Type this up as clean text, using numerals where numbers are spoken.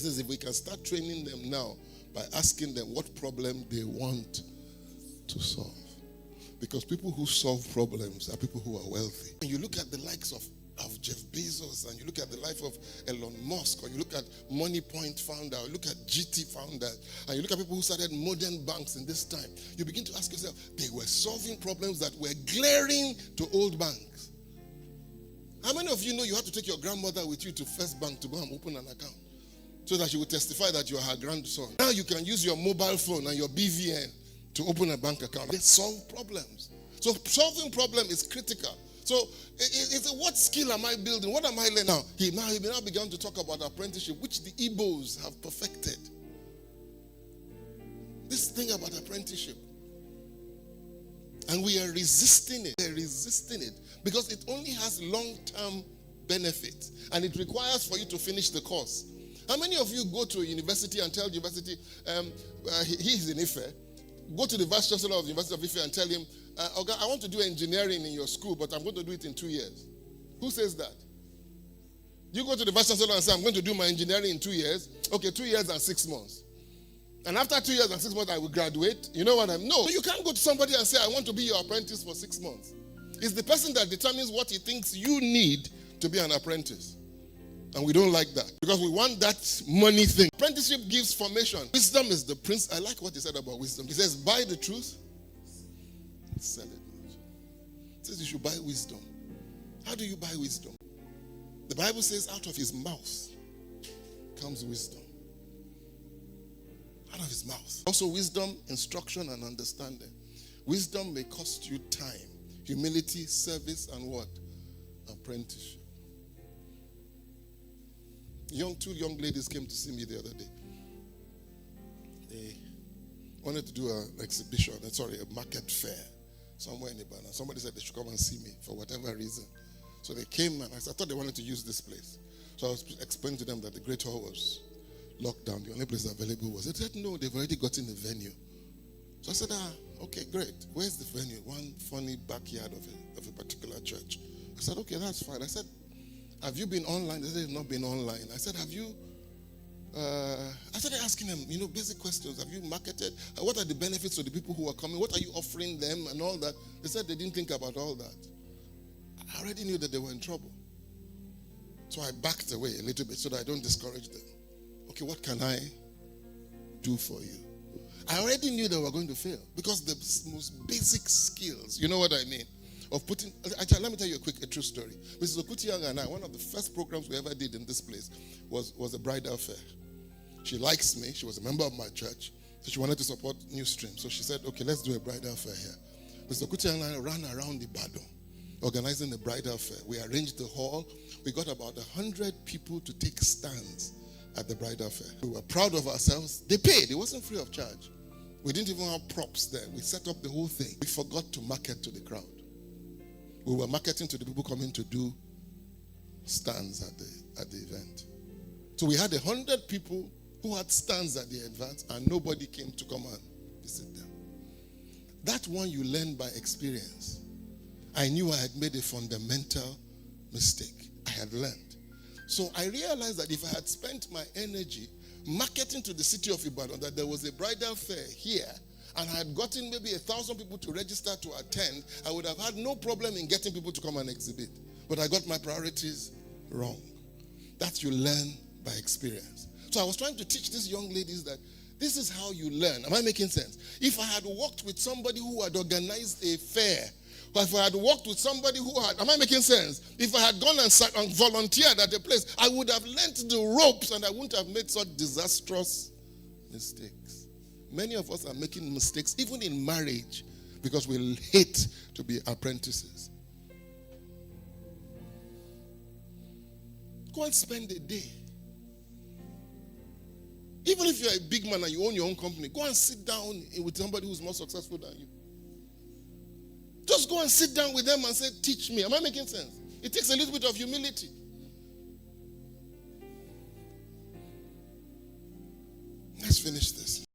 says if we can start training them now by asking them what problem they want to solve. Because people who solve problems are people who are wealthy. When you look at the likes of Jeff Bezos, and you look at the life of Elon Musk, or you look at Money Point founder, or you look at GT founder, and you look at people who started modern banks in this time, you begin to ask yourself, they were solving problems that were glaring to old banks. How many of you know you had to take your grandmother with you to First Bank to go and open an account so that she would testify that you are her grandson? Now you can use your mobile phone and your BVN to open a bank account. They solve problems. So solving problem is critical. So it's what skill am I building? What am I learning now? He now began to talk about apprenticeship, which the Igbos have perfected. This thing about apprenticeship. And we are resisting it. We're resisting it because it only has long-term benefits, and it requires for you to finish the course. How many of you go to a university and tell the university, he's in Ife, go to the vice chancellor of the University of Ife and tell him, okay, I want to do engineering in your school, but I'm going to do it in 2 years. Who says that? You go to the vice chancellor and say, I'm going to do my engineering in 2 years. Okay, 2 years and 6 months. And after 2 years and 6 months, I will graduate. You know what I mean? No, you can't go to somebody and say, I want to be your apprentice for 6 months. It's the person that determines what he thinks you need to be an apprentice. And we don't like that because we want that money thing. Apprenticeship gives formation. Wisdom is the prince. I like what he said about wisdom. He says, buy the truth, sell it. He says you should buy wisdom. How do you buy wisdom? The Bible says out of his mouth comes wisdom. Out of his mouth. Also wisdom, instruction, and understanding. Wisdom may cost you time, humility, service, and what? Apprenticeship. Two young ladies came to see me the other day. They wanted to do an exhibition, a market fair somewhere in Ibadan. Somebody said they should come and see me for whatever reason. So they came, and I thought they wanted to use this place. So I was explaining to them that the Great Hall was locked down. The only place available was. They said, no, they've already gotten a venue. So I said, okay, great. Where's the venue? One funny backyard of a particular church. I said, okay, that's fine. I said, have you been online? They said, they've not been online. I said, have you? I started asking them, basic questions. Have you marketed? What are the benefits to the people who are coming? What are you offering them and all that? They said they didn't think about all that. I already knew that they were in trouble. So I backed away a little bit so that I don't discourage them. Okay, what can I do for you? I already knew they were going to fail because the most basic skills, you know what I mean? Of putting, actually, let me tell you a true story. Mrs. Okutiang and I, one of the first programs we ever did in this place was a bridal fair. She likes me. She was a member of my church. So she wanted to support New Stream. So she said, okay, let's do a bridal fair here. Mrs. Okutiang and I ran around Ibadan organizing the bridal fair. We arranged the hall. We got about 100 people to take stands at the bridal fair. We were proud of ourselves. They paid. It wasn't free of charge. We didn't even have props there. We set up the whole thing. We forgot to market to the crowd. We were marketing to the people coming to do stands at the event. So we had 100 people who had stands at the event, and nobody came to come and visit them. That one you learn by experience. I knew I had made a fundamental mistake. I had learned. So I realized that if I had spent my energy marketing to the city of Ibadan that there was a bridal fair here, and I had gotten maybe 1,000 people to register to attend, I would have had no problem in getting people to come and exhibit. But I got my priorities wrong. That you learn by experience. So I was trying to teach these young ladies that this is how you learn. Am I making sense? If I had worked with somebody who had organized a fair, or if I had worked with somebody who had, am I making sense? If I had gone and volunteered at a place, I would have learned the ropes and I wouldn't have made such disastrous mistakes. Many of us are making mistakes, even in marriage, because we hate to be apprentices. Go and spend a day. Even if you're a big man and you own your own company, go and sit down with somebody who's more successful than you. Just go and sit down with them and say, teach me. Am I making sense? It takes a little bit of humility. Let's finish this.